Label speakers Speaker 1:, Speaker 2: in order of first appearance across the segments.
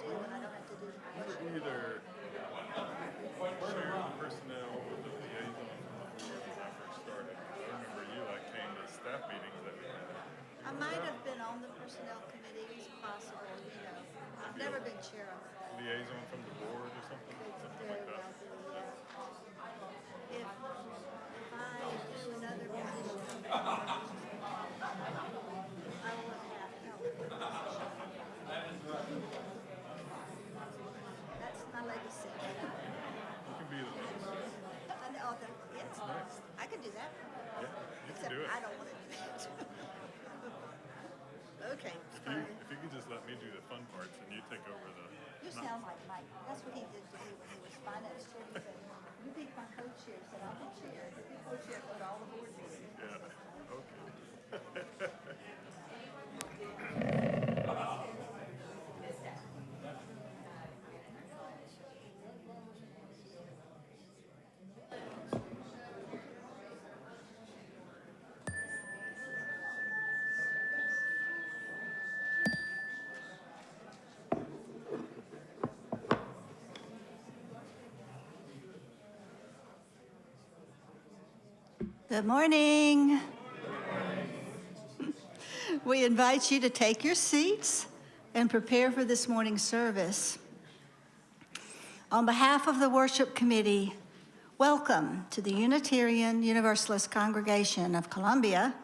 Speaker 1: do when I don't have to do worship?
Speaker 2: Either sharing personnel with the liaison from the board when I first started. I remember you came to staff meetings that we had.
Speaker 1: I might have been on the personnel committee, it's possible, I've never been chair of it.
Speaker 2: Liaison from the board or something like that.
Speaker 1: If I do another position, I will have help. That's my legacy.
Speaker 2: You can be the next.
Speaker 1: Yes, I could do that.
Speaker 2: Yeah, you
Speaker 1: Except
Speaker 2: can do it.
Speaker 1: I don't want to do that. Okay, fine.
Speaker 2: If you could just let me do the fun parts and you take over the.
Speaker 1: You sound like Mike. That's what he did to me when he was finance chair. He said, "You be my co-chair." He said, "I'll be chair. You be co-chair for all the board meetings."
Speaker 2: Yeah. Okay.
Speaker 1: Good morning. We invite you to take your seats and prepare for this morning's service. On behalf of the worship committee, welcome to the Unitarian Universalist Congregation of Columbia.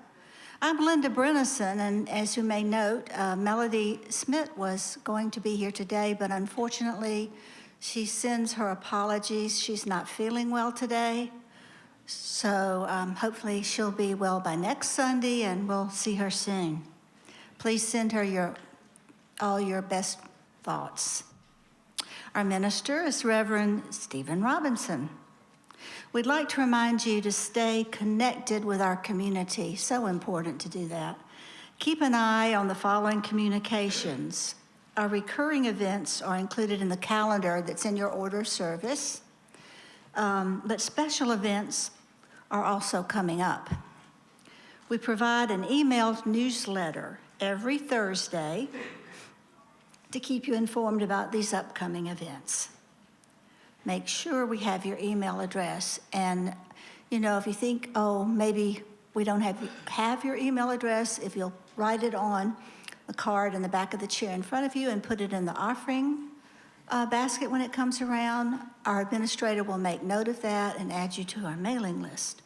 Speaker 1: I'm Linda Brennison, and as you may note, Melody Smith was going to be here today, but unfortunately, she sends her apologies. She's not feeling well today. So hopefully she'll be well by next Sunday, and we'll see her soon. Please send her all your best thoughts. Our minister is Reverend Stephen Robinson. We'd like to remind you to stay connected with our community. So important to do that. Keep an eye on the following communications. Our recurring events are included in the calendar that's in your order of service. But special events are also coming up. We provide an emailed newsletter every Thursday to keep you informed about these upcoming events. Make sure we have your email address. And, if you think, oh, maybe we don't have your email address, if you'll write it on the card in the back of the chair in front of you and put it in the offering basket when it comes around, our administrator will make note of that and add you to our mailing list.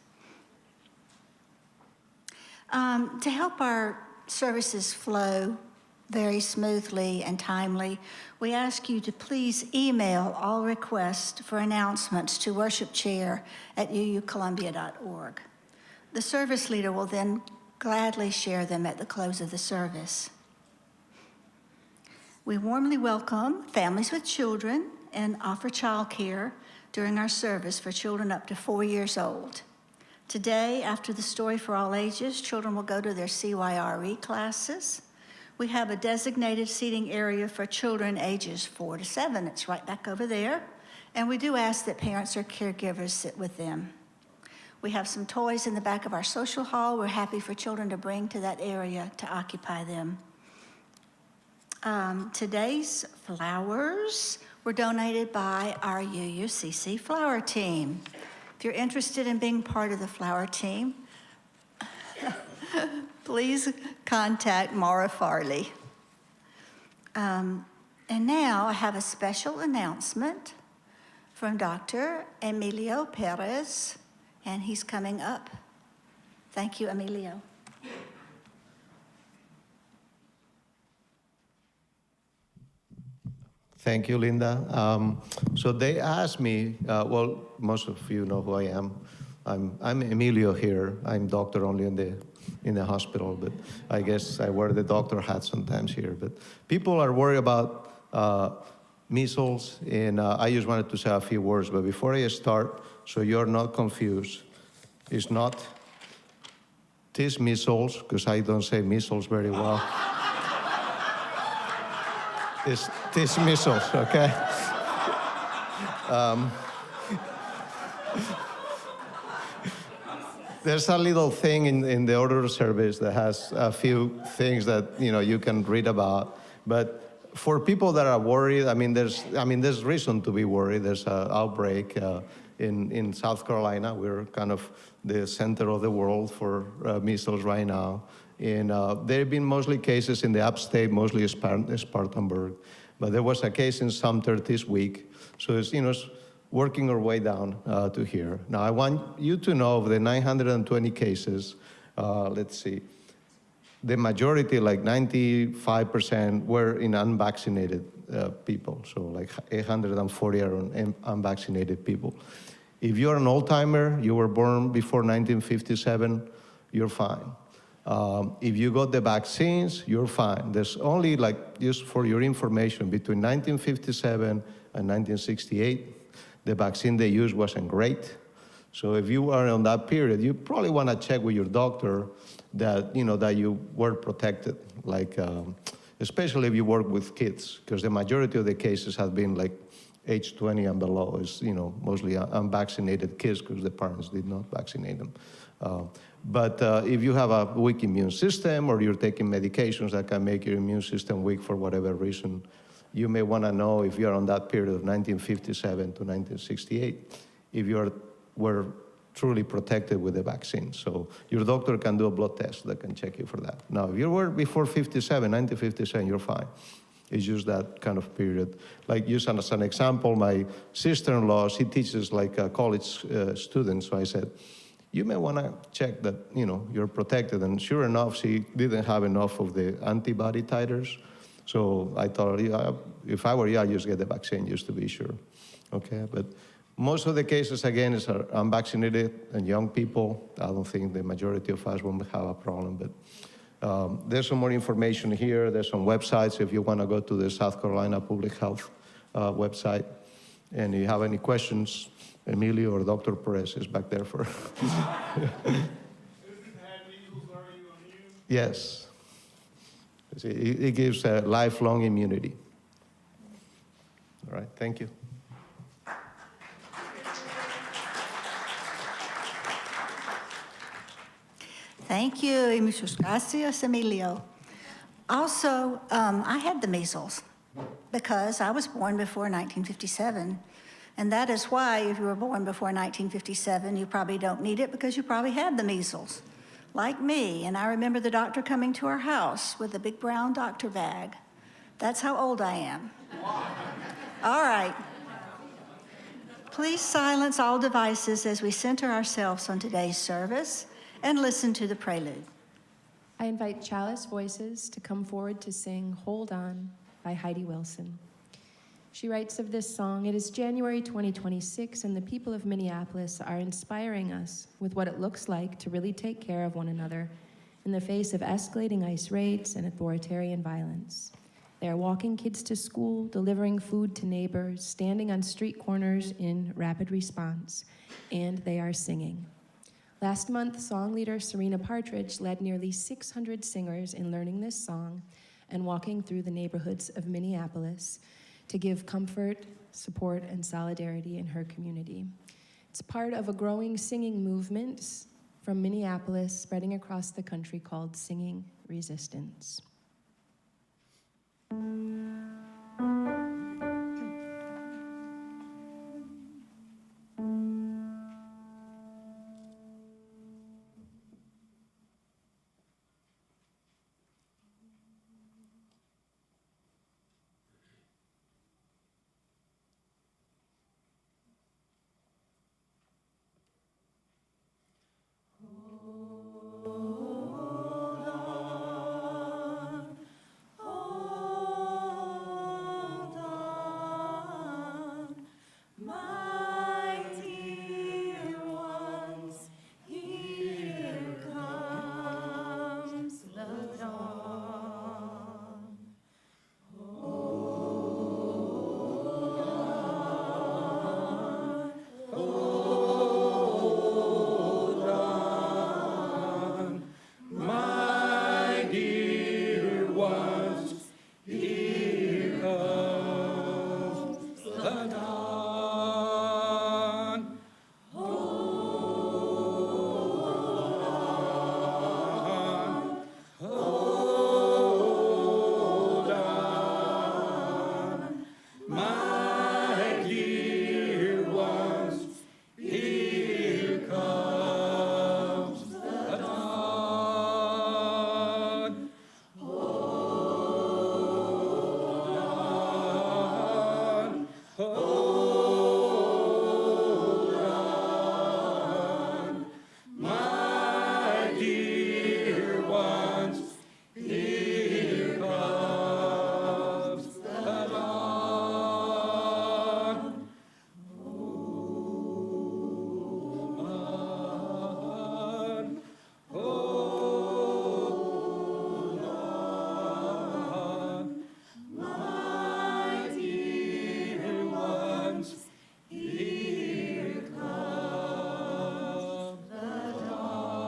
Speaker 1: To help our services flow very smoothly and timely, we ask you to please email all requests for announcements to worshipchair@uucolumbia.org. The service leader will then gladly share them at the close of the service. We warmly welcome families with children and offer childcare during our service for children up to 4 years old. Today, after the Story for All Ages, children will go to their CYRE classes. We have a designated seating area for children ages 4 to 7. It's right back over there. And we do ask that parents or caregivers sit with them. We have some toys in the back of our social hall. We're happy for children to bring to that area to occupy them. Today's flowers were donated by our UUCC flower team. If you're interested in being part of the flower team, please contact Mara Farley. And now I have a special announcement from Dr. Emilio Perez, and he's coming up. Thank you, Emilio.
Speaker 3: Thank you, Linda. So they asked me, well, most of you know who I am. I'm Emilio here. I'm doctor only in the hospital, but I guess I wear the doctor hat sometimes here. But people are worried about measles, and I just wanted to say a few words. But before I start, so you're not confused, it's not this measles, because I don't say measles very well. It's this measles, okay? There's a little thing in the order of service that has a few things that you can read about. But for people that are worried, there's reason to be worried. There's an outbreak in South Carolina. We're kind of the center of the world for measles right now. And there have been mostly cases in the upstate, mostly Spartanburg. But there was a case in Sumter this week. So it's working our way down to here. Now, I want you to know of the 920 cases, let's see, the majority, like 95%, were in unvaccinated people. So like 840 are unvaccinated people. If you're an old-timer, you were born before 1957, you're fine. If you got the vaccines, you're fine. There's only, like, just for your information, between 1957 and 1968, the vaccine they used wasn't great. So if you are on that period, you probably want to check with your doctor that you were protected, like especially if you work with kids, because the majority of the cases have been like age 20 and below. Is mostly unvaccinated kids because the parents did not vaccinate them. But if you have a weak immune system or you're taking medications that can make your immune system weak for whatever reason, you may want to know if you're on that period of 1957 to 1968, if you were truly protected with the vaccine. So your doctor can do a blood test that can check you for that. Now, if you were before 1957, you're fine. It's just that kind of period. Like, use as an example, my sister-in-law, she teaches like college students. So I said, you may want to check that, you're protected. And sure enough, she didn't have enough of the antibody titers. So I thought, if I were you, I'd just get the vaccine just to be sure. Okay, but most of the cases, again, is unvaccinated and young people. I don't think the majority of us will have a problem, but there's some more information here. There's some websites if you want to go to the South Carolina Public Health website. And if you have any questions, Emilio or Dr. Perez is back there for. Yes. It gives a lifelong immunity. All right, thank you.
Speaker 1: Thank you, y muchas gracias, Emilio. Also, I had the measles because I was born before 1957. And that is why, if you were born before 1957, you probably don't need it because you probably had the measles, like me. And I remember the doctor coming to our house with a big brown doctor bag. That's how old I am. All right. Please silence all devices as we center ourselves on today's service and listen to the prelude.
Speaker 4: I invite Chalice Voices to come forward to sing Hold On by Heidi Wilson. She writes of this song, it is January 2026, and the people of Minneapolis are inspiring us with what it looks like to really take care of one another in the face of escalating ICE raids and authoritarian violence. They are walking kids to school, delivering food to neighbors, standing on street corners in rapid response, and they are singing. Last month, song leader Serena Partridge led nearly 600 singers in learning this song and walking through the neighborhoods of Minneapolis to give comfort, support, and solidarity in her community. It's part of a growing singing movement from Minneapolis spreading across the country called Singing Resistance.
Speaker 5: Hold my dear ones, here comes the dawn. Hold on, hold on, my dear ones, here comes the dawn. Hold on, hold on, my dear ones, here comes the dawn.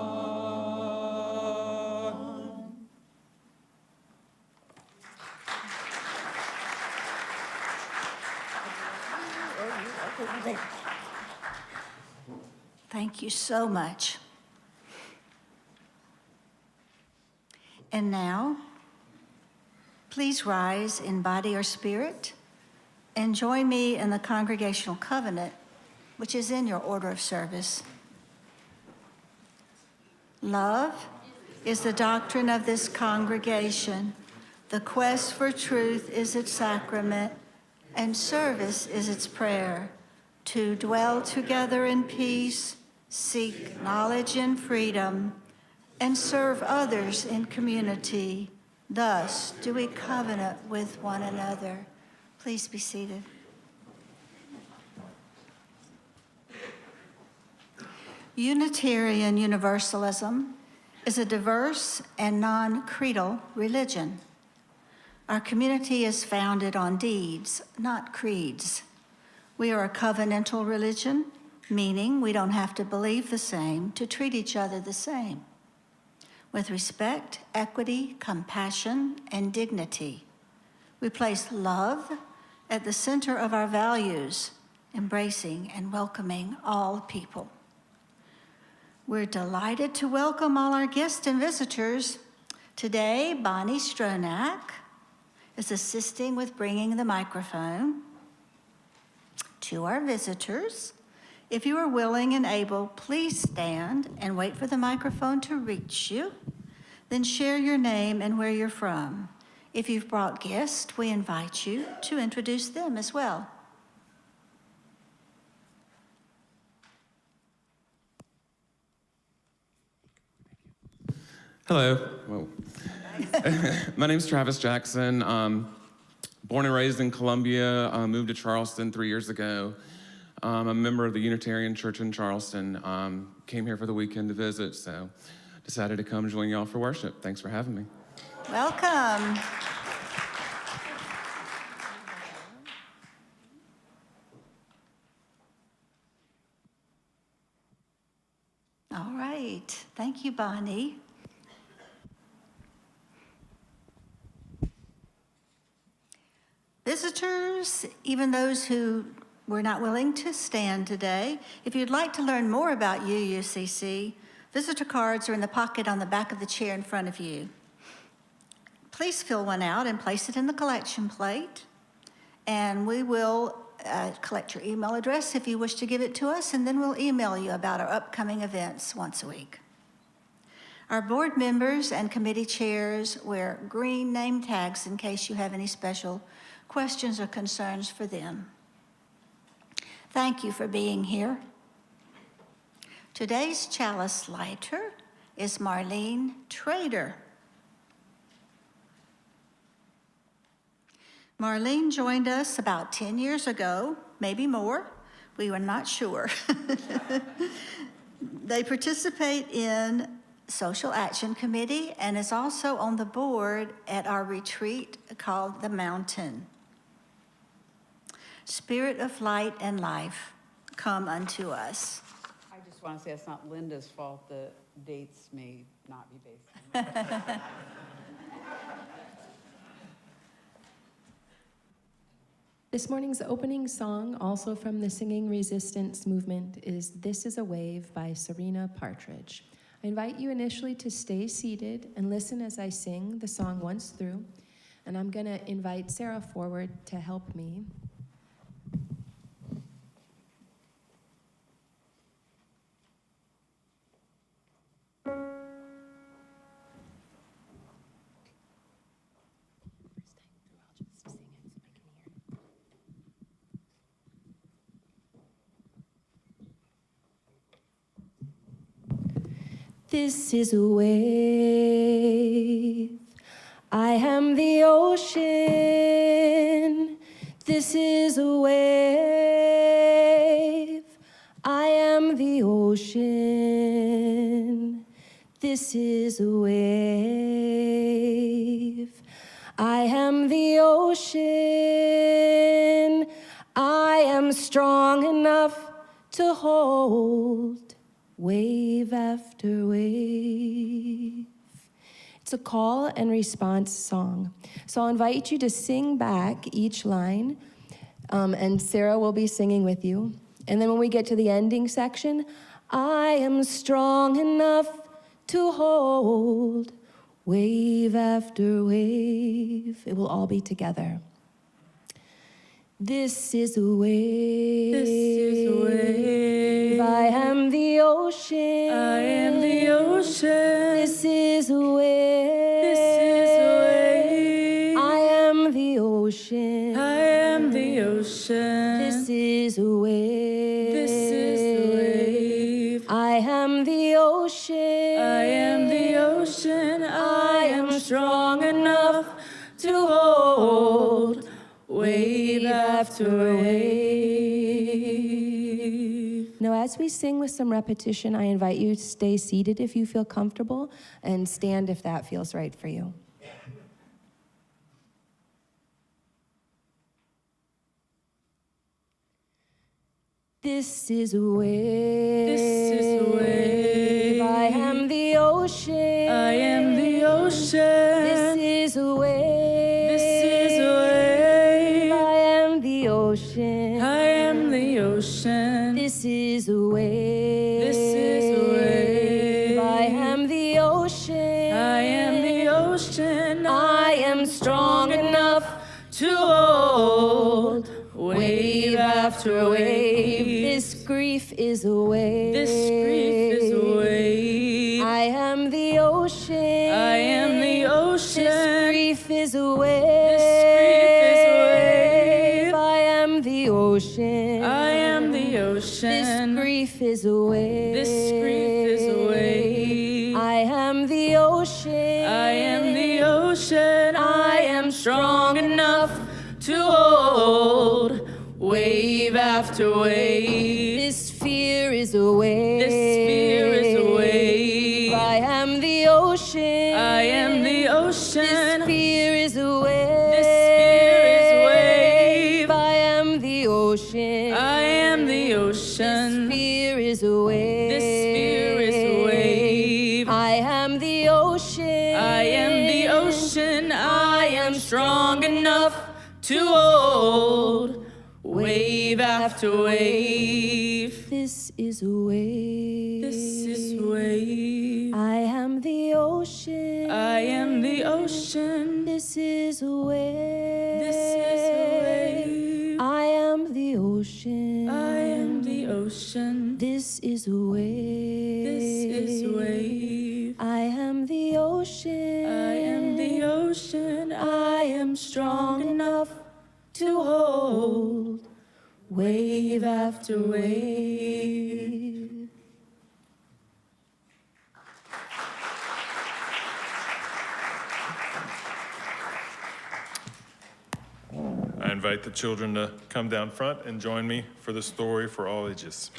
Speaker 1: Thank you so much. And now, please rise in body or spirit and join me in the congregational covenant, which is in your order of service. Love is the doctrine of this congregation. The quest for truth is its sacrament, and service is its prayer. To dwell together in peace, seek knowledge and freedom, and serve others in community. Thus do we covenant with one another. Please be seated. Unitarian Universalism is a diverse and non-creedal religion. Our community is founded on deeds, not creeds. We are a covenantal religion, meaning we don't have to believe the same to treat each other the same, with respect, equity, compassion, and dignity. We place love at the center of our values, embracing and welcoming all people. We're delighted to welcome all our guests and visitors. Today, Bonnie Stronach is assisting with bringing the microphone to our visitors. If you are willing and able, please stand and wait for the microphone to reach you. Then share your name and where you're from. If you've brought guests, we invite you to introduce them as well.
Speaker 6: Hello. Whoa. My name's Travis Jackson. Born and raised in Columbia, moved to Charleston 3 years ago. I'm a member of the Unitarian Church in Charleston. Came here for the weekend to visit, so decided to come join y'all for worship. Thanks for having me.
Speaker 1: Welcome. All right. Thank you, Bonnie. Visitors, even those who were not willing to stand today, if you'd like to learn more about UUCC, visitor cards are in the pocket on the back of the chair in front of you. Please fill one out and place it in the collection plate, and we will collect your email address if you wish to give it to us, and then we'll email you about our upcoming events once a week. Our board members and committee chairs wear green name tags in case you have any special questions or concerns for them. Thank you for being here. Today's chalice lighter is Marlene Trader. Marlene joined us about 10 years ago, maybe more. We were not sure. They participate in Social Action Committee and is also on the board at our retreat called The Mountain. Spirit of light and life, come unto us.
Speaker 7: I just want to say it's not Linda's fault the dates may not be based on that.
Speaker 4: This morning's opening song, also from the Singing Resistance movement, is This Is a Wave by Serena Partridge. I invite you initially to stay seated and listen as I sing the song once through. And I'm going to invite Sarah forward to help me. This is a wave. I am the ocean. This is a wave. I am the ocean. This is a wave. I am the ocean. I am strong enough to hold wave after wave. It's a call and response song. So I'll invite you to sing back each line, and Sarah will be singing with you. And then when we get to the ending section, I am strong enough to hold wave after wave. It will all be together. This is a wave.
Speaker 5: This is a wave.
Speaker 4: I am the ocean.
Speaker 5: I am the ocean.
Speaker 4: This is a wave.
Speaker 5: This is a wave.
Speaker 4: I am the ocean.
Speaker 5: I am the ocean.
Speaker 4: This is a wave.
Speaker 5: This is the wave.
Speaker 4: I am the ocean.
Speaker 5: I am the ocean. I am strong enough to hold wave after wave.
Speaker 4: Now, as we sing with some repetition, I invite you to stay seated if you feel comfortable and stand if that feels right for you. This is a wave.
Speaker 5: This is a wave.
Speaker 4: I am the ocean.
Speaker 5: I am the ocean.
Speaker 4: This is a wave.
Speaker 5: This is a wave.
Speaker 4: I am the ocean.
Speaker 5: I am the ocean.
Speaker 4: This is a wave.
Speaker 5: This is a wave.
Speaker 4: I am the ocean.
Speaker 5: I am the ocean.
Speaker 4: I am strong enough
Speaker 5: to hold wave after wave.
Speaker 4: This grief is a wave.
Speaker 5: This grief is a wave.
Speaker 4: I am the ocean.
Speaker 5: I am the ocean.
Speaker 4: This grief is a wave.
Speaker 5: This grief is a wave.
Speaker 4: I am the ocean.
Speaker 5: I am the
Speaker 4: This
Speaker 5: ocean.
Speaker 4: grief is a wave.
Speaker 5: This grief is a wave.
Speaker 4: I am the ocean.
Speaker 5: I am the ocean. I am strong enough to hold wave after wave.
Speaker 4: This fear is a wave.
Speaker 5: This fear is a wave.
Speaker 4: I am the ocean.
Speaker 5: I am the ocean.
Speaker 4: This fear is a wave.
Speaker 5: This fear is a wave.
Speaker 4: I am the ocean.
Speaker 5: I am the ocean.
Speaker 4: This fear is a wave.
Speaker 5: This fear is a wave.
Speaker 4: I am the ocean.
Speaker 5: I am the ocean. I am strong enough to hold wave after wave.
Speaker 4: This is a wave.
Speaker 5: This is a wave.
Speaker 4: I am the ocean.
Speaker 5: I am the ocean.
Speaker 4: This is a wave.
Speaker 5: This is a wave.
Speaker 4: I am the ocean.
Speaker 5: I am the ocean.
Speaker 4: This is a wave.
Speaker 5: This is a wave.
Speaker 4: I am the ocean.
Speaker 5: I am the ocean. I am strong enough to hold wave after wave.
Speaker 2: I invite the children to come down front and join me for the story for all ages.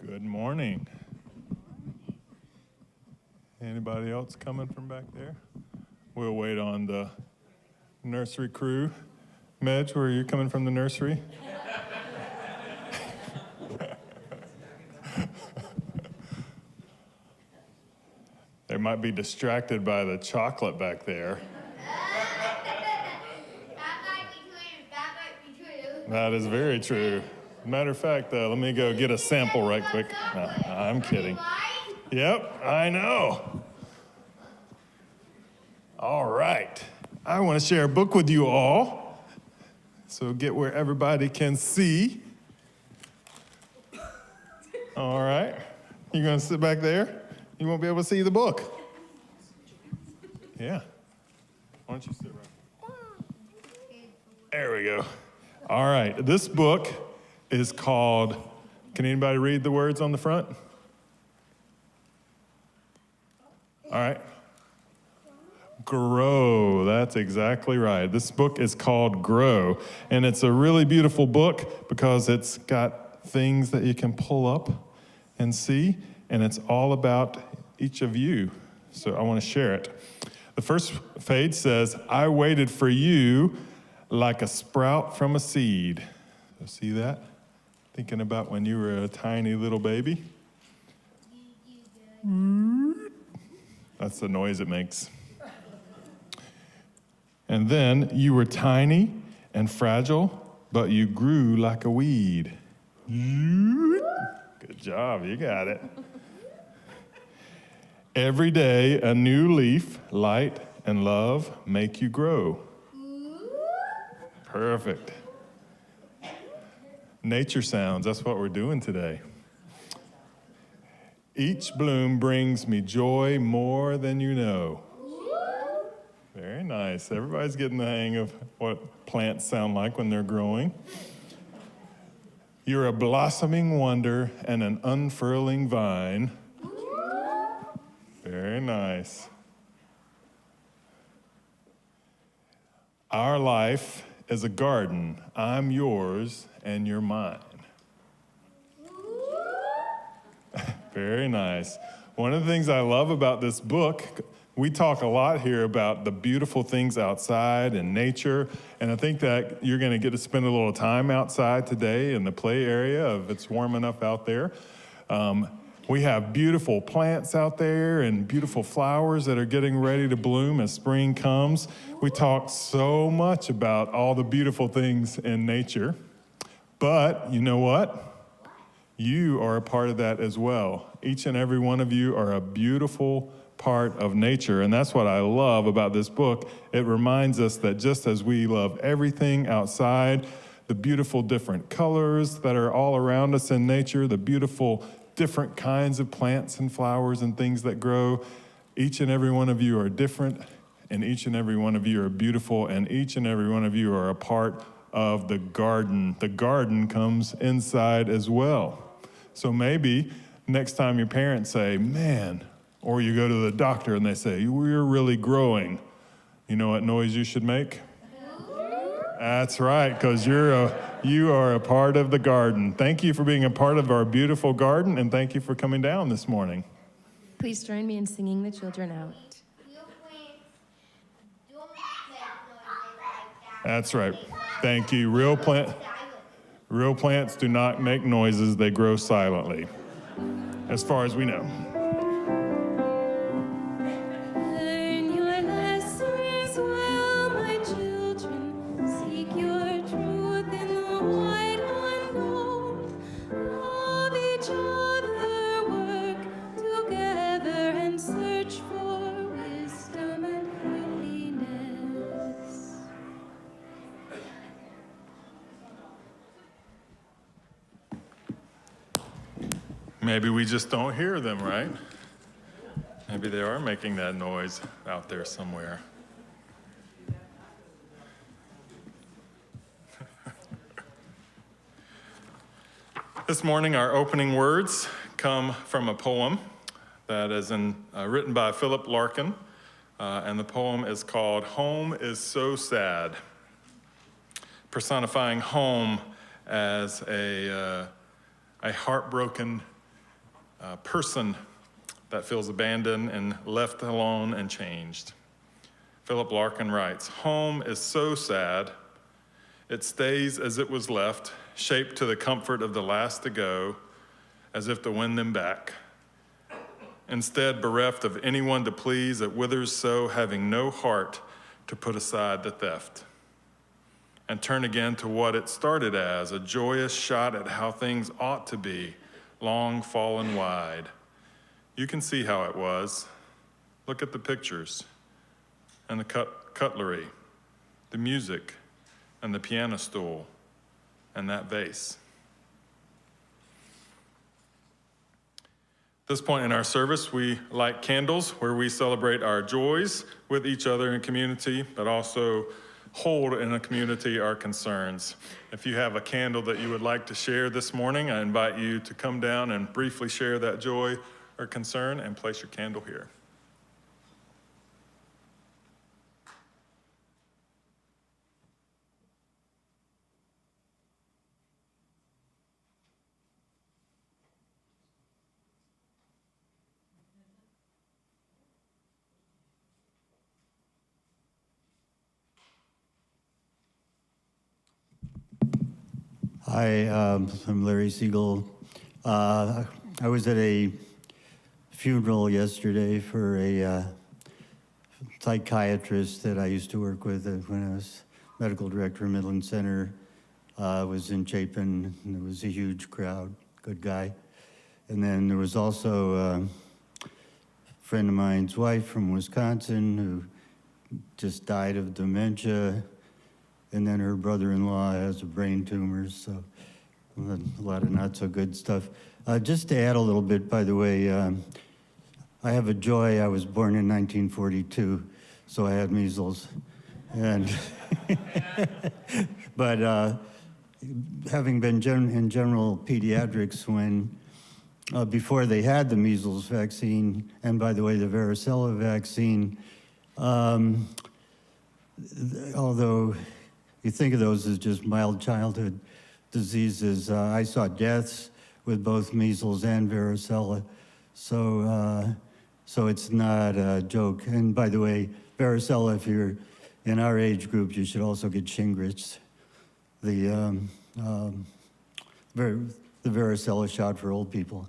Speaker 2: Good morning. Anybody else coming from back there? We'll wait on the nursery crew. Medj, where are you coming from, the nursery? There might be distracted by the chocolate back there. That is very true. Matter of fact, let me go get a sample right quick. No, I'm kidding. Yep, I know. All right. I want to share a book with you all. So get where everybody can see. All right. You going to sit back there? You won't be able to see the book. Yeah. Why don't you sit right there? There we go. All right. This book is called, can anybody read the words on the front? All right. Grow. That's exactly right. This book is called Grow. And it's a really beautiful book because it's got things that you can pull up and see. And it's all about each of you. So I want to share it. The first page says, I waited for you like a sprout from a seed. So see that? Thinking about when you were a tiny little baby? That's the noise it makes. And then you were tiny and fragile, but you grew like a weed. Good job, you got it. Every day a new leaf, light and love make you grow. Perfect. Nature sounds, that's what we're doing today. Each bloom brings me joy more than you know. Very nice. Everybody's getting the hang of what plants sound like when they're growing. You're a blossoming wonder and an unfurling vine. Very nice. Our life is a garden. I'm yours and you're mine. Very nice. One of the things I love about this book, we talk a lot here about the beautiful things outside and nature, and I think that you're going to get to spend a little time outside today in the play area if it's warm enough out there. We have beautiful plants out there and beautiful flowers that are getting ready to bloom as spring comes. We talk so much about all the beautiful things in nature, but you know what? You are a part of that as well. Each and every one of you are a beautiful part of nature, and that's what I love about this book. It reminds us that just as we love everything outside, the beautiful different colors that are all around us in nature, the beautiful different kinds of plants and flowers and things that grow, each and every one of you are different, and each and every one of you are beautiful, and each and every one of you are a part of the garden. The garden comes inside as well. So maybe next time your parents say, man, or you go to the doctor and they say, we're really growing, you know what noise you should make? That's right, because you are a part of the garden. Thank you for being a part of our beautiful garden, and thank you for coming down this morning.
Speaker 4: Please join me in singing the children out.
Speaker 2: That's right. Thank you. Real plants do not make noises. They grow silently, as far as we know.
Speaker 5: Learn your lessons well, my children. Seek your truth in the wide unknown. Love each other, work together, and search for wisdom and holiness.
Speaker 2: Maybe we just don't hear them, right? Maybe they are making that noise out there somewhere. This morning, our opening words come from a poem that is written by Philip Larkin, and the poem is called "Home is So Sad," personifying home as a heartbroken person that feels abandoned and left alone and changed. Philip Larkin writes, "Home is so sad, it stays as it was left, shaped to the comfort of the last to go, as if to win them back. instead bereft of anyone to please, it withers so, having no heart to put aside the theft and turn again to what it started as, a joyous shot at how things ought to be, long fallen wide. You can see how it was. Look at the pictures and the cutlery, the music and the piano stool and that vase. At this point in our service, we light candles where we celebrate our joys with each other in community, but also hold in a community our concerns. If you have a candle that you would like to share this morning, I invite you to come down and briefly share that joy or concern and place your candle here.
Speaker 8: Hi, I'm Larry Siegel. I was at a funeral yesterday for a psychiatrist that I used to work with when I was medical director of Midlands Center. I was in Chapin, and there was a huge crowd, good guy. And then there was also a friend of mine's wife from Wisconsin who just died of dementia. And then her brother-in-law has a brain tumor, so a lot of not so good stuff. Just to add a little bit, by the way, I have a joy. I was born in 1942, so I had measles. And but having been in general pediatrics when, before they had the measles vaccine, and by the way, the varicella vaccine, although you think of those as just mild childhood diseases, I saw deaths with both measles and varicella, so it's not a joke. And by the way, varicella, if you're in our age group, you should also get Shingrix, the varicella shot for old people,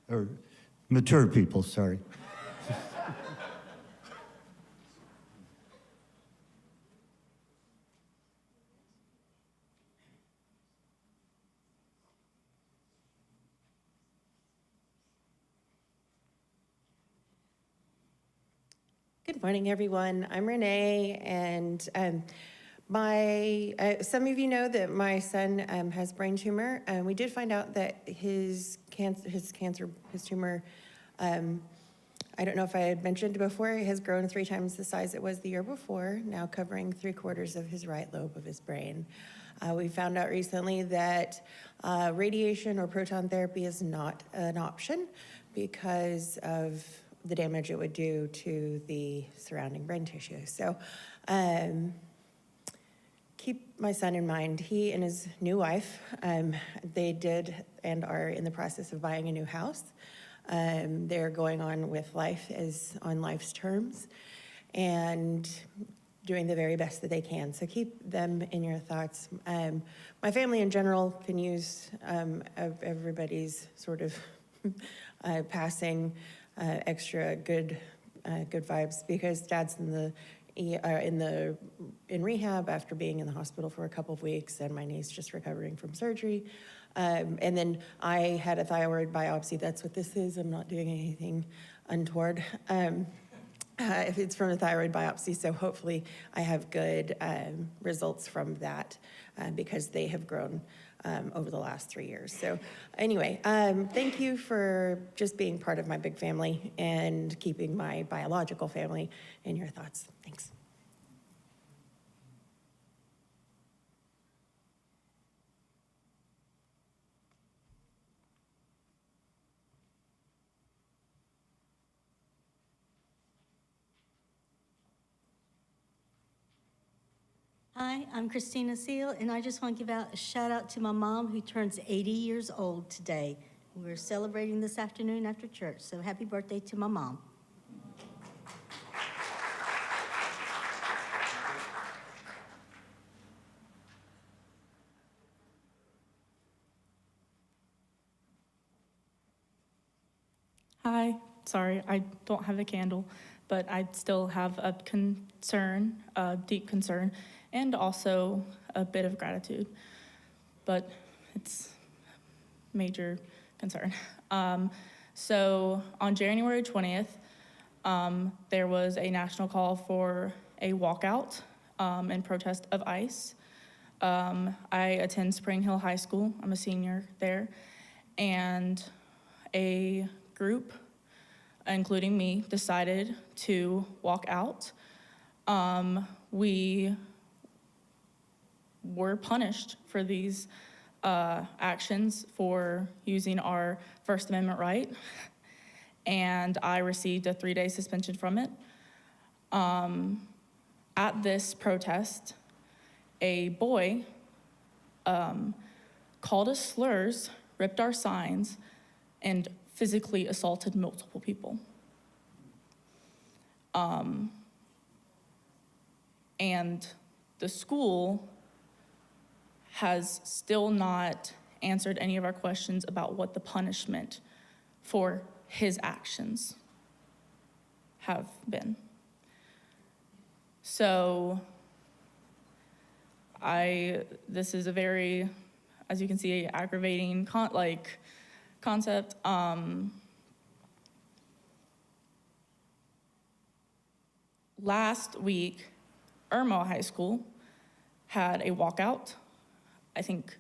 Speaker 8: or mature people, sorry.
Speaker 9: Good morning, everyone. I'm Renee, and some of you know that my son has brain tumor. We did find out that his tumor, I don't know if I had mentioned before, it has grown 3 times the size it was the year before, now covering 3/4 of his right lobe of his brain. We found out recently that radiation or proton therapy is not an option because of the damage it would do to the surrounding brain tissue. So keep my son in mind. He and his new wife, they did and are in the process of buying a new house. They're going on with life as on life's terms and doing the very best that they can. So keep them in your thoughts. My family in general can use everybody's sort of passing extra good vibes because Dad's in rehab after being in the hospital for a couple of weeks, and my niece just recovering from surgery. And then I had a thyroid biopsy. That's what this is. I'm not doing anything untoward. If it's from a thyroid biopsy, so hopefully I have good results from that because they have grown over the last 3 years. So anyway, thank you for just being part of my big family and keeping my biological family in your thoughts. Thanks.
Speaker 10: Hi, I'm Christina Seal, and I just want to give out a shout out to my mom who turns 80 years old today. We're celebrating this afternoon after church, so happy birthday to my mom.
Speaker 5: Hi, sorry, I don't have a candle, but I still have a concern, a deep concern, and also a bit of gratitude, but it's major concern. So on January 20th, there was a national call for a walkout in protest of ICE. I attend Spring Hill High School. I'm a senior there, and a group, including me, decided to walk out. We were punished for these actions for using our First Amendment right, and I received a 3-day suspension from it. At this protest, a boy called us slurs, ripped our signs, and physically assaulted multiple people. And the school has still not answered any of our questions about what the punishment for his actions have been. So this is a very, as you can see, aggravating concept. Last week, Irmo High School had a walkout. I think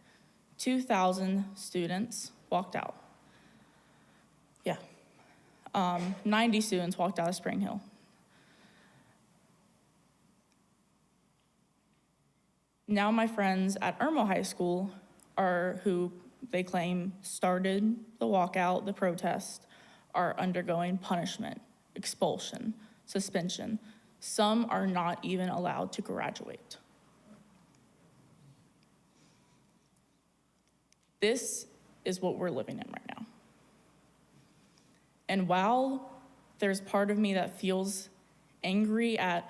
Speaker 5: 2,000 students walked out. Yeah. 90 students walked out of Spring Hill. Now my friends at Irmo High School who they claim started the walkout, the protest, are undergoing punishment, expulsion, suspension. Some are not even allowed to graduate. This is what we're living in right now. And while there's part of me that feels angry at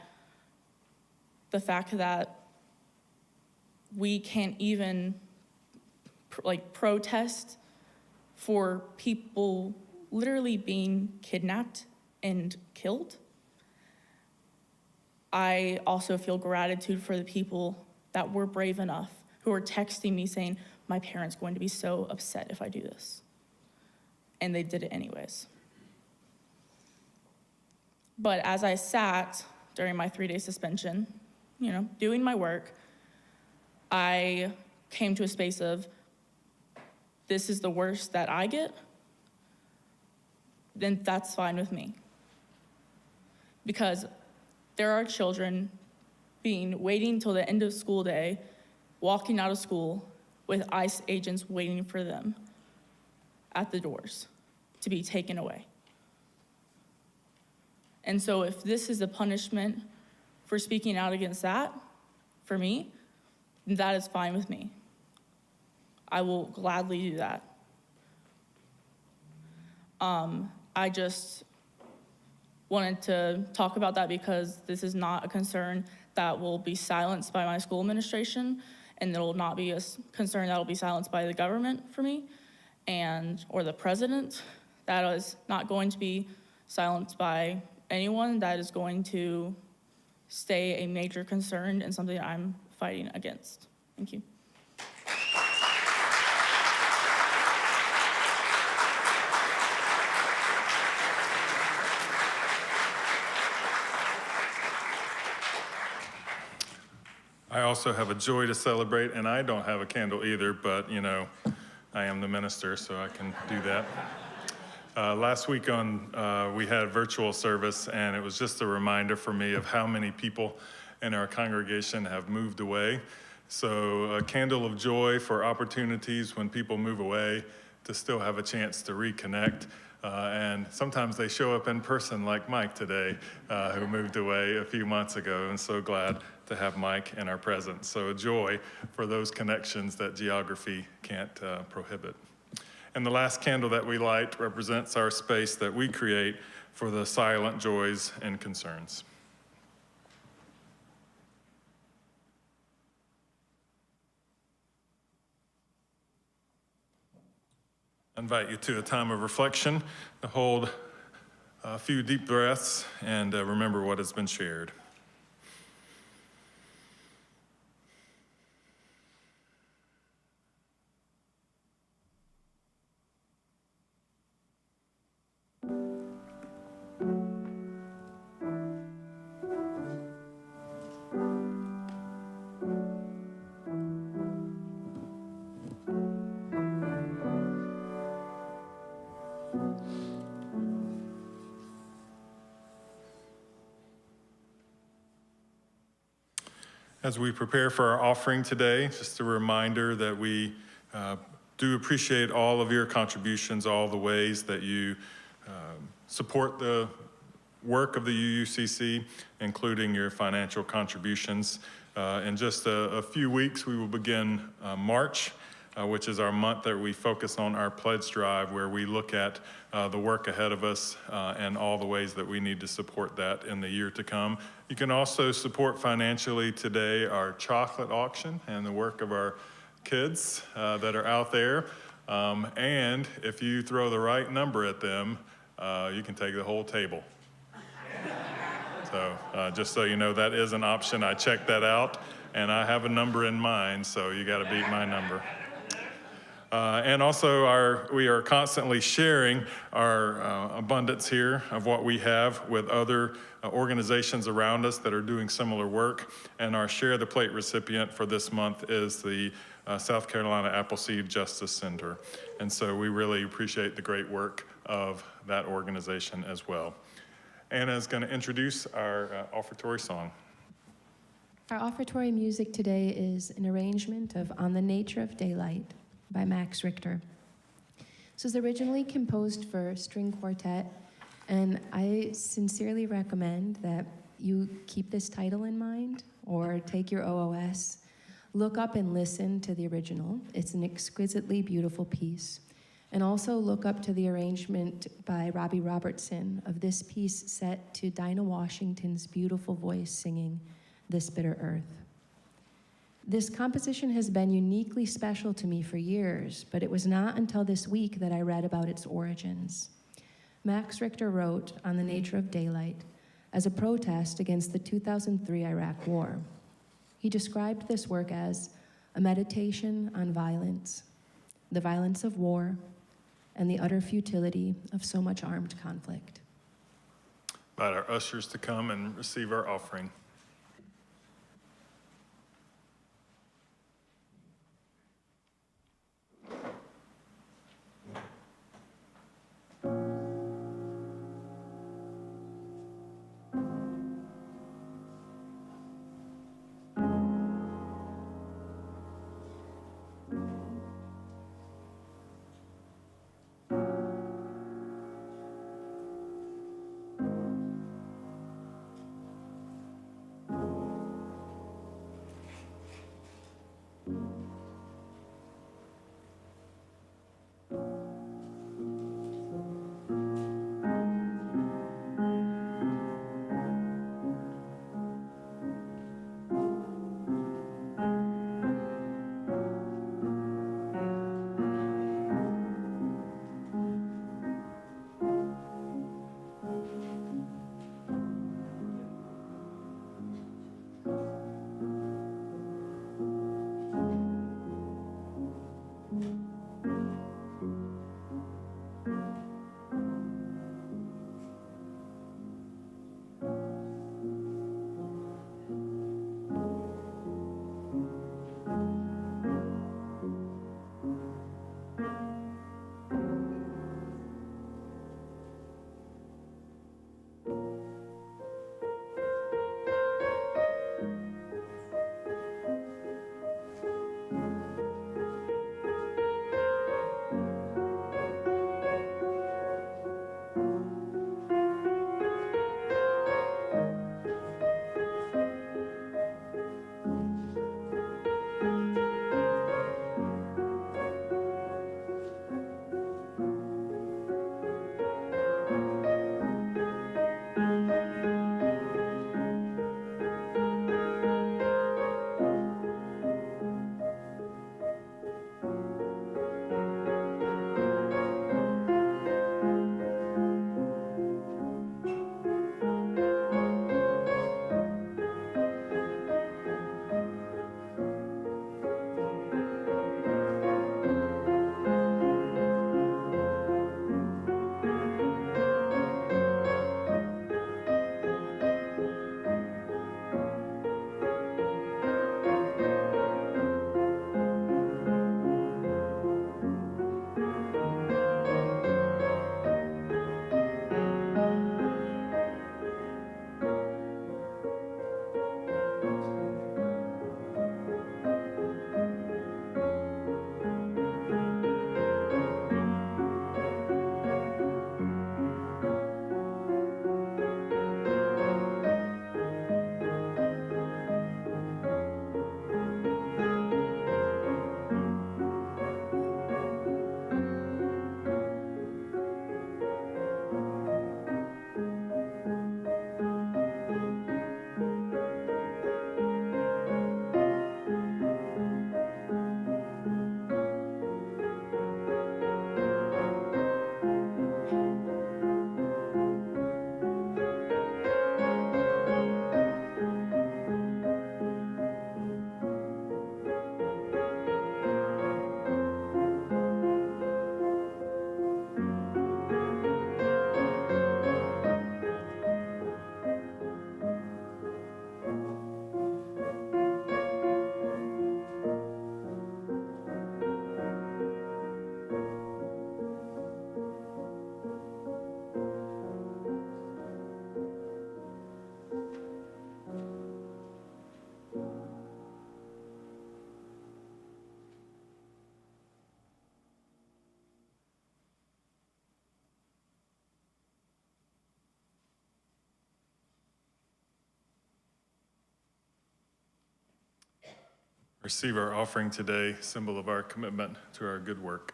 Speaker 5: the fact that we can't even protest for people literally being kidnapped and killed, I also feel gratitude for the people that were brave enough, who are texting me saying, my parents are going to be so upset if I do this. And they did it anyways. But as I sat during my 3-day suspension, doing my work, I came to a space of, this is the worst that I get, then that's fine with me. Because there are children waiting till the end of school day, walking out of school with ICE agents waiting for them at the doors to be taken away. And so if this is a punishment for speaking out against that, for me, that is fine with me. I will gladly do that. I just wanted to talk about that because this is not a concern that will be silenced by my school administration, and it will not be a concern that will be silenced by the government for me, or the president. That is not going to be silenced by anyone. That is going to stay a major concern and something I'm fighting against. Thank you.
Speaker 2: I also have a joy to celebrate, and I don't have a candle either, but I am the minister, so I can do that. Last week we had a virtual service, and it was just a reminder for me of how many people in our congregation have moved away. So a candle of joy for opportunities when people move away to still have a chance to reconnect. And sometimes they show up in person like Mike today, who moved away a few months ago, and so glad to have Mike in our presence. So a joy for those connections that geography can't prohibit. And the last candle that we light represents our space that we create for the silent joys and concerns. I invite you to a time of reflection to hold a few deep breaths and remember what has been shared. As we prepare for our offering today, just a reminder that we do appreciate all of your contributions, all the ways that you support the work of the UUCC, including your financial contributions. In just a few weeks, we will begin March, which is our month that we focus on our pledge drive, where we look at the work ahead of us and all the ways that we need to support that in the year to come. You can also support financially today our chocolate auction and the work of our kids that are out there. And if you throw the right number at them, you can take the whole table. So just so you know, that is an option. I checked that out, and I have a number in mind, so you got to beat my number. And also, we are constantly sharing our abundance here of what we have with other organizations around us that are doing similar work. And our Share the Plate recipient for this month is the South Carolina Appleseed Justice Center. And so we really appreciate the great work of that organization as well. Anna is going to introduce our offertory song.
Speaker 4: Our offertory music today is an arrangement of On the Nature of Daylight by Max Richter. This was originally composed for string quartet, and I sincerely recommend that you keep this title in mind or take your OOS, look up and listen to the original. It's an exquisitely beautiful piece. And also look up to the arrangement by Robbie Robertson of this piece set to Dinah Washington's beautiful voice singing This Bitter Earth. This composition has been uniquely special to me for years, but it was not until this week that I read about its origins. Max Richter wrote On the Nature of Daylight as a protest against the 2003 Iraq War. He described this work as a meditation on violence, the violence of war, and the utter futility of so much armed conflict.
Speaker 2: Invite our ushers to come and receive our offering. receive our offering today, symbol of our commitment to our good work.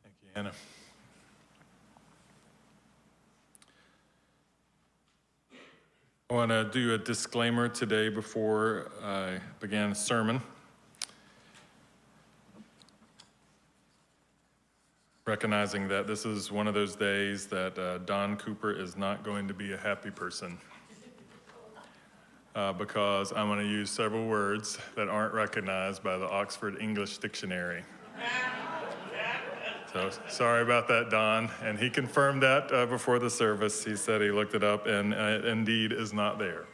Speaker 2: Thank you, Hannah. I want to do a disclaimer today before I begin a sermon. Recognizing that this is one of those days that Don Cooper is not going to be a happy person because I'm going to use several words that aren't recognized by the Oxford English Dictionary. So sorry about that, Don. And he confirmed that before the service. He said he looked it up and it indeed is not there.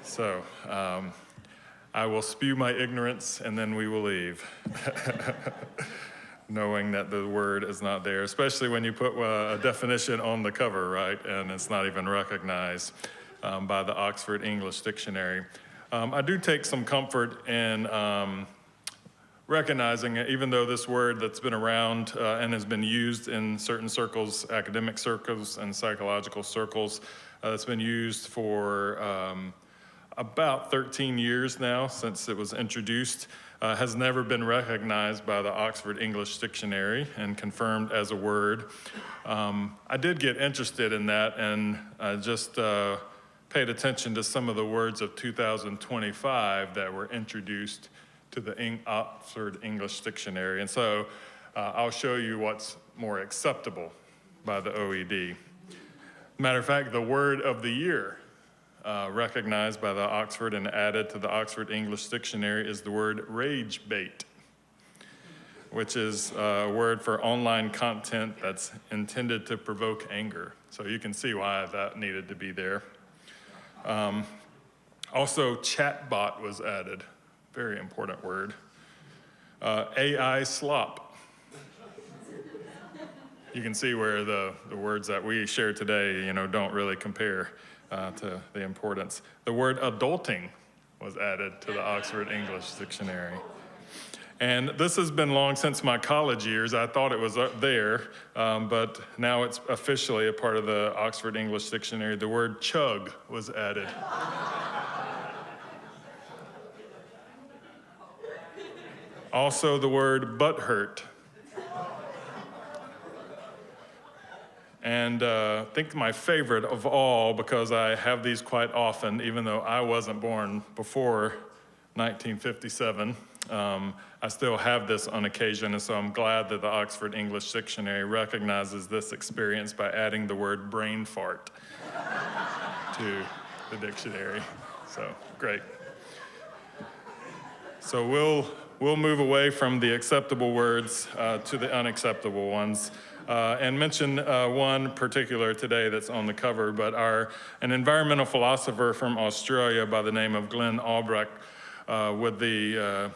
Speaker 2: So I will spew my ignorance and then we will leave. Knowing that the word is not there, especially when you put a definition on the cover, right? And it's not even recognized by the Oxford English Dictionary. I do take some comfort in recognizing it, even though this word that's been around and has been used in certain circles, academic circles and psychological circles, it's been used for about 13 years now since it was introduced. Has never been recognized by the Oxford English Dictionary and confirmed as a word. I did get interested in that and just paid attention to some of the words of 2025 that were introduced to the Oxford English Dictionary. And so I'll show you what's more acceptable by the OED. Matter of fact, the word of the year recognized by the Oxford and added to the Oxford English Dictionary is the word rage bait, which is a word for online content that's intended to provoke anger. So you can see why that needed to be there. Also, chatbot was added, very important word. AI slop. You can see where the words that we share today, don't really compare to the importance. The word adulting was added to the Oxford English Dictionary. And this has been long since my college years. I thought it was up there, but now it's officially a part of the Oxford English Dictionary. The word chug was added. Also the word butthurt. And I think my favorite of all, because I have these quite often, even though I wasn't born before 1957, I still have this on occasion, and so I'm glad that the Oxford English Dictionary recognizes this experience by adding the word brain fart to the dictionary. So, great. So we'll move away from the acceptable words to the unacceptable ones. And mention one particular today that's on the cover, but an environmental philosopher from Australia by the name of Glenn Albrecht with the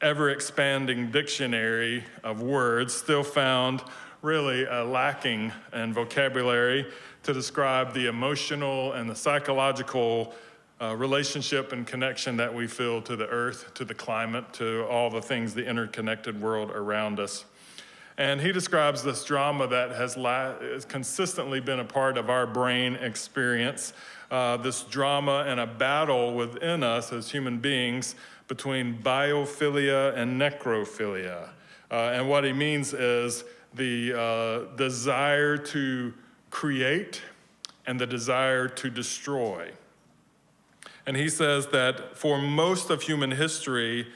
Speaker 2: ever-expanding dictionary of words still found really lacking in vocabulary to describe the emotional and the psychological relationship and connection that we feel to the earth, to the climate, to all the things, the interconnected world around us. And he describes this drama that has consistently been a part of our brain experience, this drama and a battle within us as human beings between biophilia and necrophilia. And what he means is the desire to create and the desire to destroy. And he says that for most of human history,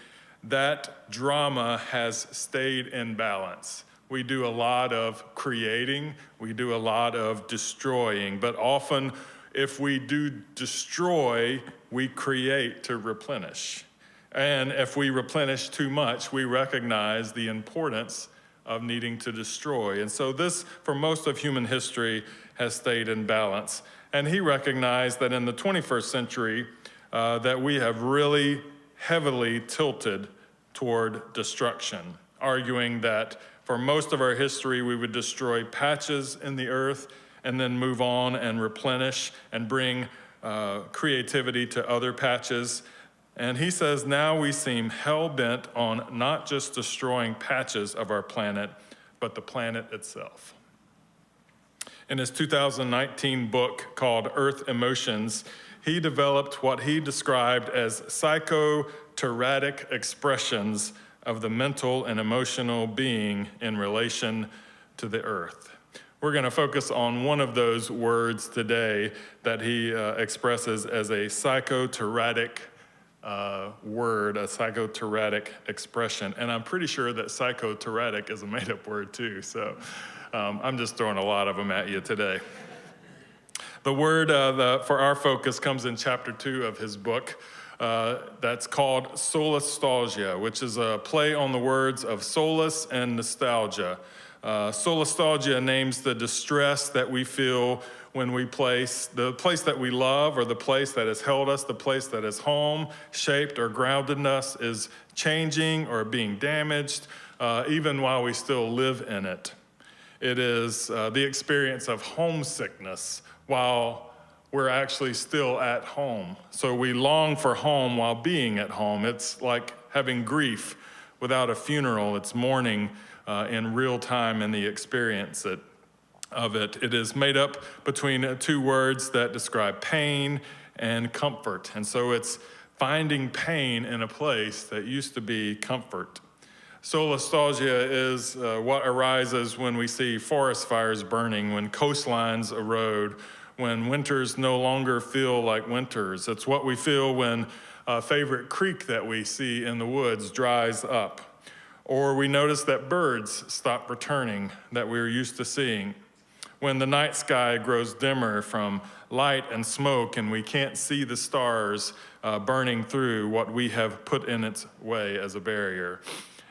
Speaker 2: that drama has stayed in balance. We do a lot of creating, we do a lot of destroying, but often if we do destroy, we create to replenish. And if we replenish too much, we recognize the importance of needing to destroy. And so this, for most of human history, has stayed in balance. And he recognized that in the 21st century, that we have really heavily tilted toward destruction, arguing that for most of our history, we would destroy patches in the earth and then move on and replenish and bring creativity to other patches. And he says now we seem hell-bent on not just destroying patches of our planet, but the planet itself. In his 2019 book called Earth Emotions, he developed what he described as psychoterratic expressions of the mental and emotional being in relation to the earth. We're going to focus on one of those words today that he expresses as a psychoterratic word, a psychoterratic expression. And I'm pretty sure that psychoterratic is a made-up word too, so I'm just throwing a lot of them at you today. The word for our focus comes in chapter 2 of his book. That's called Solastalgia, which is a play on the words of solace and nostalgia. Solastalgia names the distress that we feel when we place the place that we love or the place that has held us, the place that is home, shaped or grounded in us is changing or being damaged, even while we still live in it. It is the experience of homesickness while we're actually still at home. So we long for home while being at home. It's like having grief without a funeral. It's mourning in real time in the experience of it. It is made up between two words that describe pain and comfort. And so it's finding pain in a place that used to be comfort. Solastalgia is what arises when we see forest fires burning, when coastlines erode, when winters no longer feel like winters. It's what we feel when a favorite creek that we see in the woods dries up, or we notice that birds stop returning that we're used to seeing, when the night sky grows dimmer from light and smoke and we can't see the stars burning through what we have put in its way as a barrier.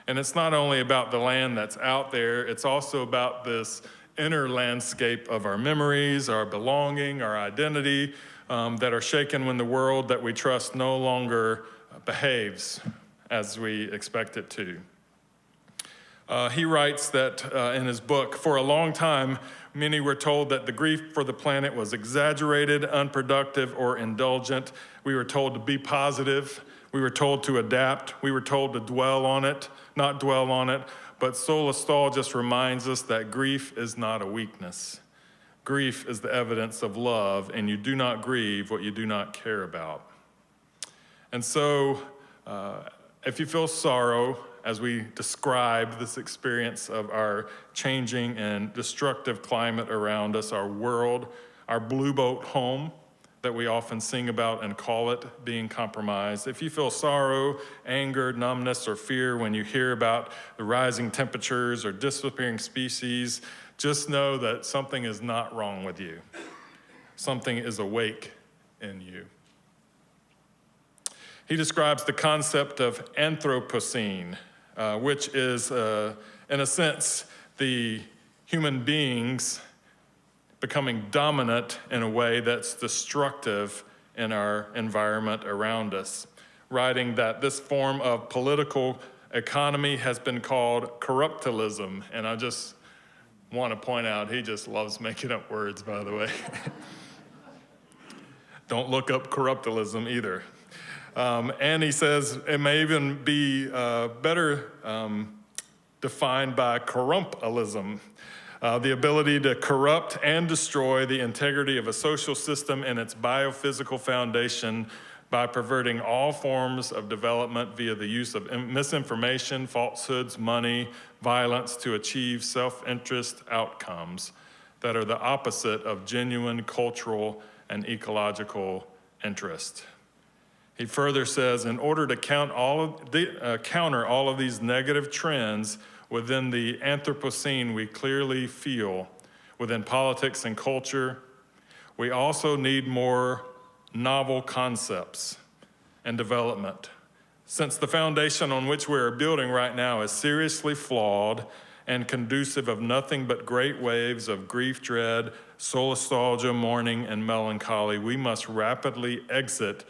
Speaker 2: And it's not only about the land that's out there, it's also about this inner landscape of our memories, our belonging, our identity that are shaken when the world that we trust no longer behaves as we expect it to. He writes that in his book, for a long time, many were told that the grief for the planet was exaggerated, unproductive, or indulgent. We were told to be positive. We were told to adapt. We were told to dwell on it, not dwell on it. But Solastalgia just reminds us that grief is not a weakness. Grief is the evidence of love, and you do not grieve what you do not care about. And so, if you feel sorrow, as we describe this experience of our changing and destructive climate around us, our world, our blue boat home that we often sing about and call it being compromised. If you feel sorrow, anger, numbness, or fear when you hear about the rising temperatures or disappearing species, just know that something is not wrong with you. Something is awake in you. He describes the concept of Anthropocene, which is, in a sense, the human beings becoming dominant in a way that's destructive in our environment around us, writing that this form of political economy has been called corruptilism. And I just want to point out, he just loves making up words, by the way. Don't look up corruptilism either. And he says it may even be better defined by corrumptilism, the ability to corrupt and destroy the integrity of a social system and its biophysical foundation by perverting all forms of development via the use of misinformation, falsehoods, money, violence to achieve self-interest outcomes that are the opposite of genuine cultural and ecological interest. He further says, in order to counter all of these negative trends within the Anthropocene we clearly feel within politics and culture, we also need more novel concepts and development. Since the foundation on which we are building right now is seriously flawed and conducive of nothing but great waves of grief, dread, solastalgia, mourning, and melancholy, we must rapidly exit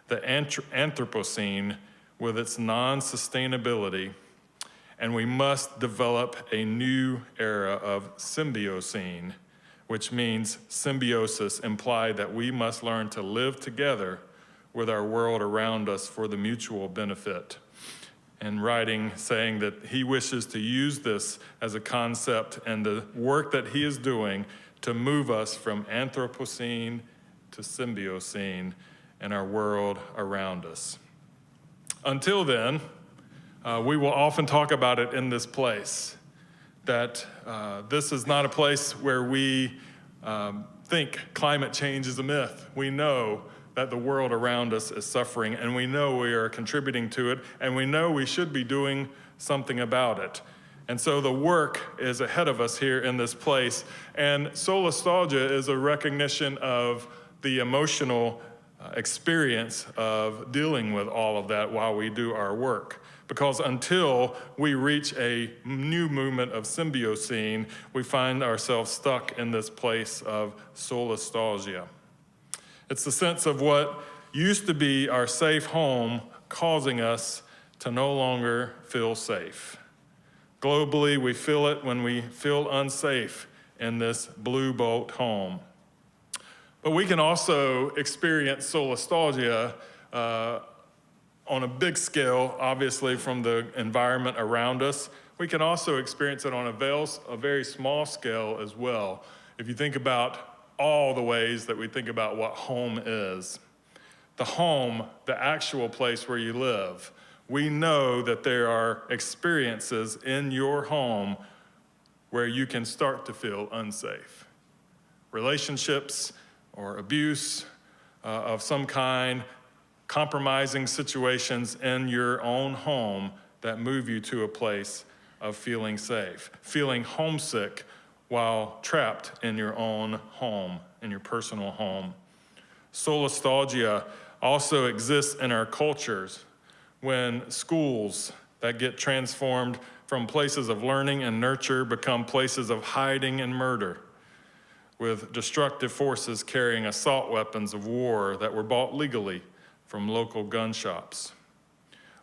Speaker 2: the Anthropocene with its non-sustainability, and we must develop a new era of symbiocene, which means symbiosis, implied that we must learn to live together with our world around us for the mutual benefit. And writing, saying that he wishes to use this as a concept and the work that he is doing to move us from Anthropocene to Symbiocene in our world around us. Until then, we will often talk about it in this place, that this is not a place where we think climate change is a myth. We know that the world around us is suffering, and we know we are contributing to it, and we know we should be doing something about it. And so the work is ahead of us here in this place, and Solastalgia is a recognition of the emotional experience of dealing with all of that while we do our work. Because until we reach a new movement of Symbiocene, we find ourselves stuck in this place of Solastalgia. It's the sense of what used to be our safe home causing us to no longer feel safe. Globally, we feel it when we feel unsafe in this blue bolt home. But we can also experience Solastalgia on a big scale, obviously from the environment around us. We can also experience it on a very small scale as well. If you think about all the ways that we think about what home is. The home, the actual place where you live. We know that there are experiences in your home where you can start to feel unsafe. Relationships or abuse of some kind, compromising situations in your own home that move you to a place of feeling safe, feeling homesick while trapped in your own home, in your personal home. Solastalgia also exists in our cultures when schools that get transformed from places of learning and nurture become places of hiding and murder, with destructive forces carrying assault weapons of war that were bought legally from local gun shops.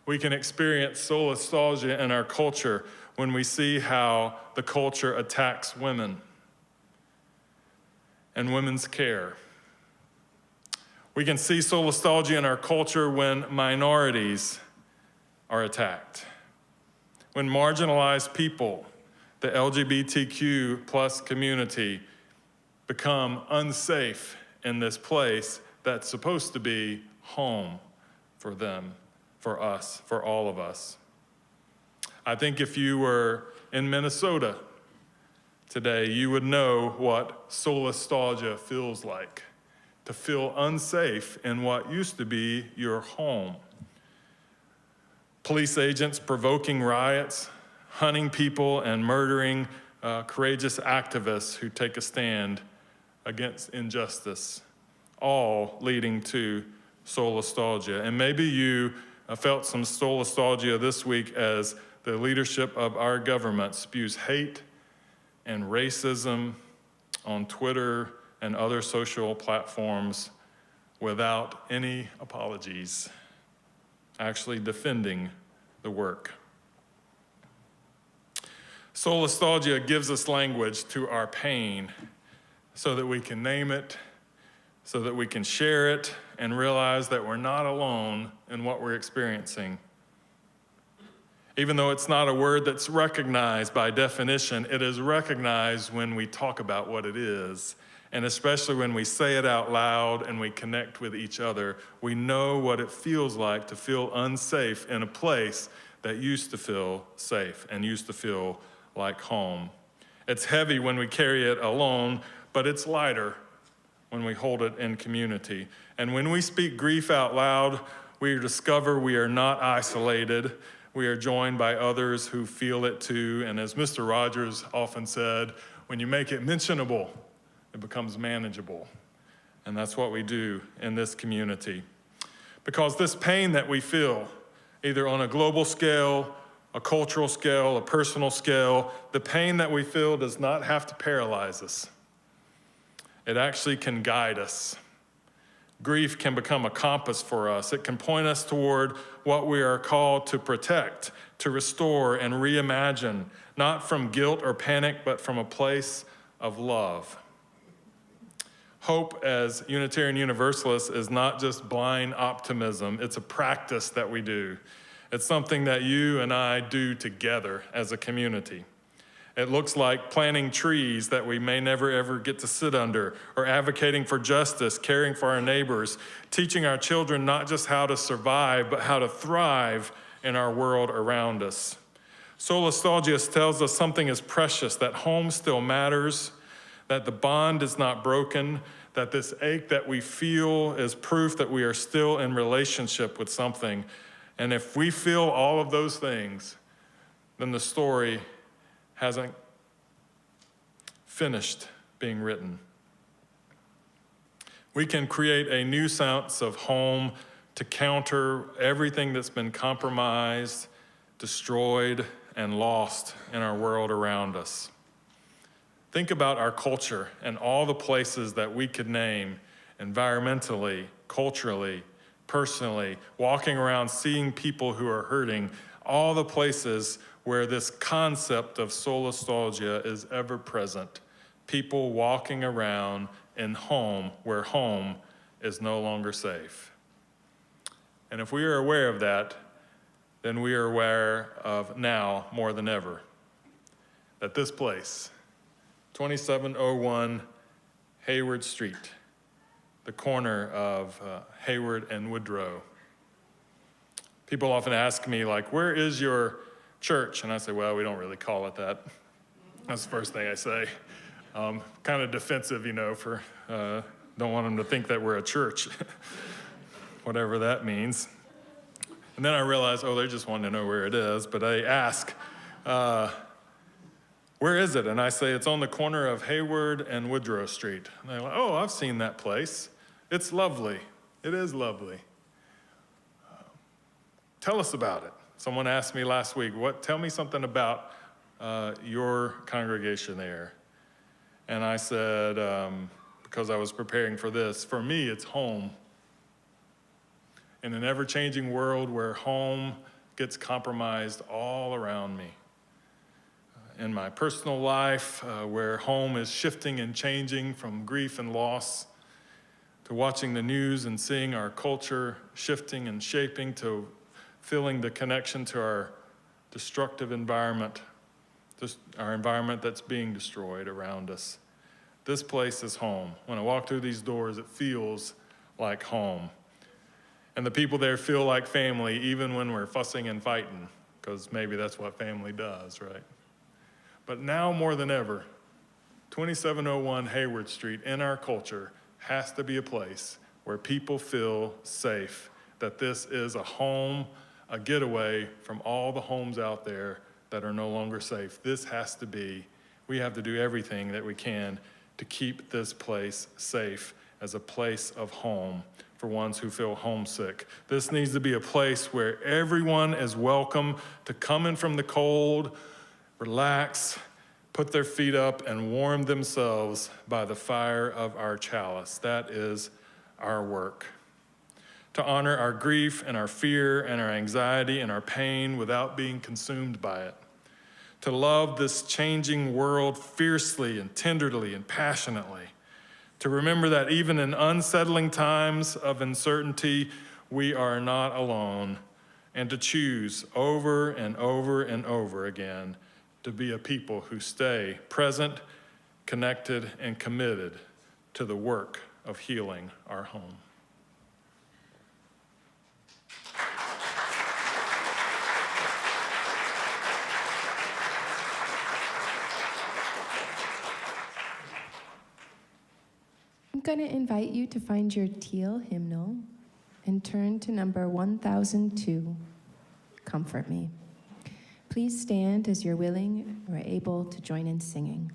Speaker 2: We can experience solastalgia in our culture when we see how the culture attacks women and women's care. We can see solastalgia in our culture when minorities are attacked, when marginalized people, the LGBTQ plus community, become unsafe in this place that's supposed to be home for them, for us, for all of us. I think if you were in Minnesota today, you would know what solastalgia feels like, to feel unsafe in what used to be your home. Police agents provoking riots, hunting people, and murdering courageous activists who take a stand against injustice, all leading to solastalgia. And maybe you felt some solastalgia this week as the leadership of our government spews hate and racism on Twitter and other social platforms without any apologies, actually defending the work. Solastalgia gives us language to our pain so that we can name it, so that we can share it and realize that we're not alone in what we're experiencing. Even though it's not a word that's recognized by definition, it is recognized when we talk about what it is. And especially when we say it out loud and we connect with each other, we know what it feels like to feel unsafe in a place that used to feel safe and used to feel like home. It's heavy when we carry it alone, but it's lighter when we hold it in community. And when we speak grief out loud, we discover we are not isolated. We are joined by others who feel it too. And as Mr. Rogers often said, when you make it mentionable, it becomes manageable. And that's what we do in this community. Because this pain that we feel, either on a global scale, a cultural scale, a personal scale, the pain that we feel does not have to paralyze us. It actually can guide us. Grief can become a compass for us. It can point us toward what we are called to protect, to restore, and reimagine, not from guilt or panic, but from a place of love. Hope as Unitarian Universalists is not just blind optimism. It's a practice that we do. It's something that you and I do together as a community. It looks like planting trees that we may never ever get to sit under, or advocating for justice, caring for our neighbors, teaching our children not just how to survive, but how to thrive in our world around us. Solastalgia tells us something is precious, that home still matters, that the bond is not broken, that this ache that we feel is proof that we are still in relationship with something. And if we feel all of those things, then the story hasn't finished being written. We can create a new sense of home to counter everything that's been compromised, destroyed, and lost in our world around us. Think about our culture and all the places that we could name environmentally, culturally, personally, walking around seeing people who are hurting, all the places where this concept of solastalgia is ever present. People walking around in home where home is no longer safe. And if we are aware of that, then we are aware of now more than ever that this place, 2701 Hayward Street, the corner of Hayward and Woodrow. People often ask me, like, where is your church? And I say, well, we don't really call it that. That's the first thing I say. Kind of defensive, for, don't want them to think that we're a church, whatever that means. And then I realize, they just want to know where it is, but I ask, where is it? And I say, it's on the corner of Hayward and Woodrow Street. And they're like, I've seen that place. It's lovely. It is lovely. Tell us about it. Someone asked me last week, tell me something about your congregation there. And I said, because I was preparing for this, for me, it's home. In an ever-changing world where home gets compromised all around me. In my personal life, where home is shifting and changing from grief and loss, to watching the news and seeing our culture shifting and shaping, to feeling the connection to our destructive environment, our environment that's being destroyed around us. This place is home. When I walk through these doors, it feels like home. And the people there feel like family, even when we're fussing and fighting, because maybe that's what family does, right? But now more than ever, 2701 Hayward Street in our culture has to be a place where people feel safe, that this is a home, a getaway from all the homes out there that are no longer safe. This has to be, we have to do everything that we can to keep this place safe as a place of home for ones who feel homesick. This needs to be a place where everyone is welcome to come in from the cold, relax, put their feet up, and warm themselves by the fire of our chalice. That is our work. To honor our grief and our fear and our anxiety and our pain without being consumed by it. To love this changing world fiercely and tenderly and passionately. To remember that even in unsettling times of uncertainty, we are not alone. And to choose over and over and over again to be a people who stay present, connected, and committed to the work of healing our home.
Speaker 4: I'm going to invite you to find your teal hymnal and turn to number 1002, Comfort Me. Please stand as you're willing or able to join in singing.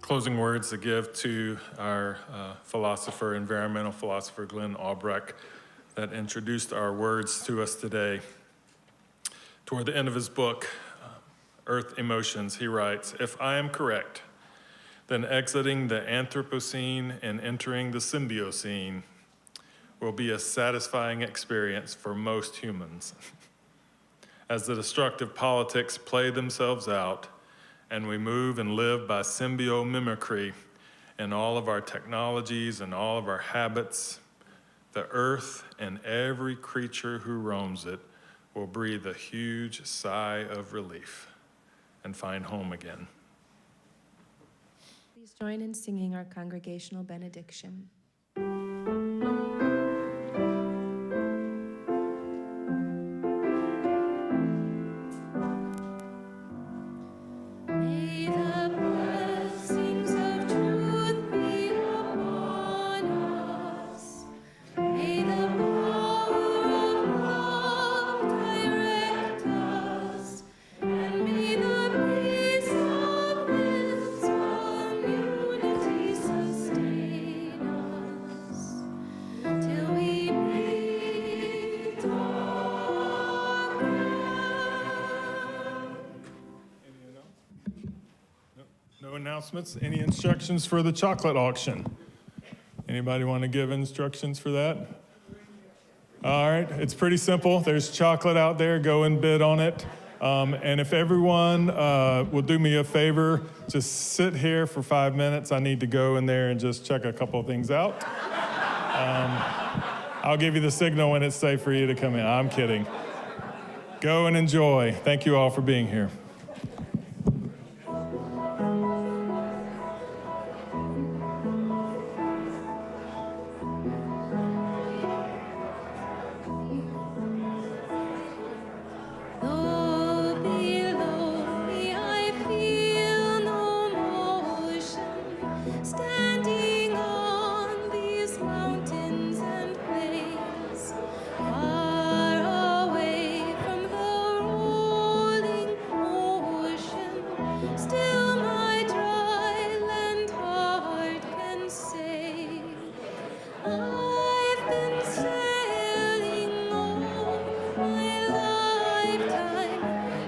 Speaker 2: closing words to give to our philosopher, environmental philosopher, Glenn Albrecht, that introduced our words to us today. Toward the end of his book, Earth Emotions, he writes, "If I am correct, then exiting the Anthropocene and entering the Symbiocene will be a satisfying experience for most humans. As the destructive politics play themselves out and we move and live by symbio-mimicry in all of our technologies and all of our habits, the earth and every creature who roams it will breathe a huge sigh of relief and find home again."
Speaker 4: Please join in singing our congregational benediction. May the blessings of truth be upon us. May the power of love direct us. And may the peace of this community sustain us till we meet again.
Speaker 2: No announcements? Any instructions for the chocolate auction? Anybody want to give instructions for that? All right, it's pretty simple. There's chocolate out there. Go and bid on it. And if everyone will do me a favor, just sit here for 5 minutes. I need to go in there and just check a couple of things out. I'll give you the signal when it's safe for you to come in. I'm kidding. Go and enjoy. Thank you all for being here.
Speaker 4: Though below me I feel no motion, standing on these mountains and plains, far away from the rolling ocean, still my dry land heart can say, I've been sailing all my lifetime,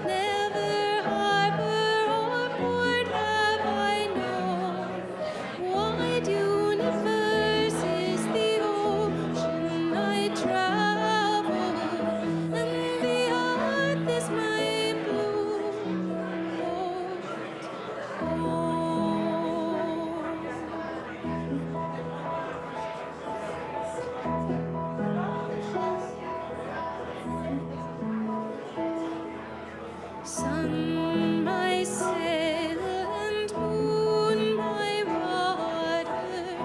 Speaker 4: never harbor or port have I known. Wide universe is the ocean I travel, and the earth is my blue boat. Sun, my sail, and moon, my rudder,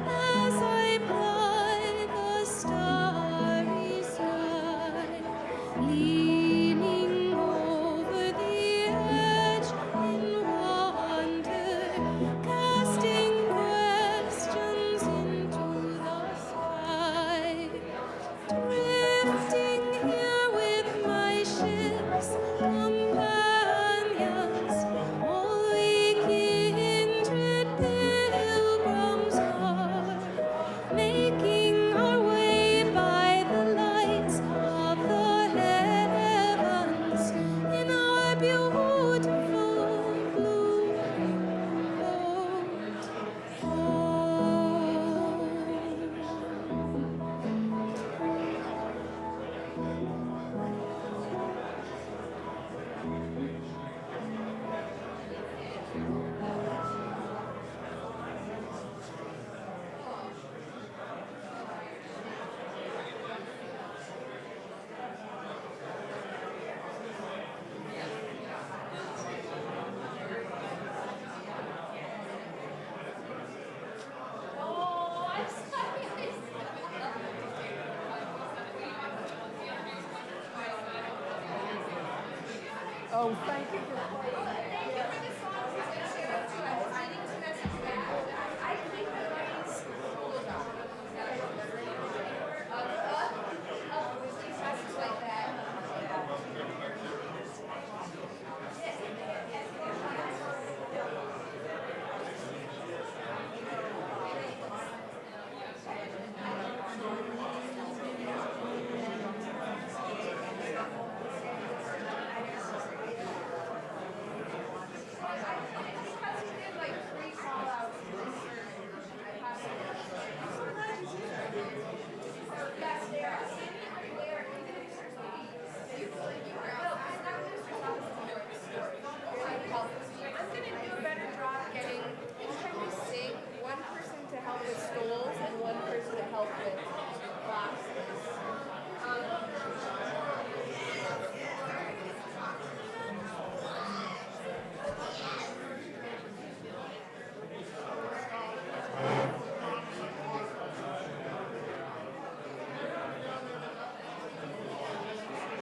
Speaker 4: as I ply the starry sky, leaning over the edge in wonder, casting questions into the sky. Drifting here with my ship's companions, all we kindred pilgrims are, making our way by the lights of the heavens in our beautiful blue boat.
Speaker 7: Oh, thank you for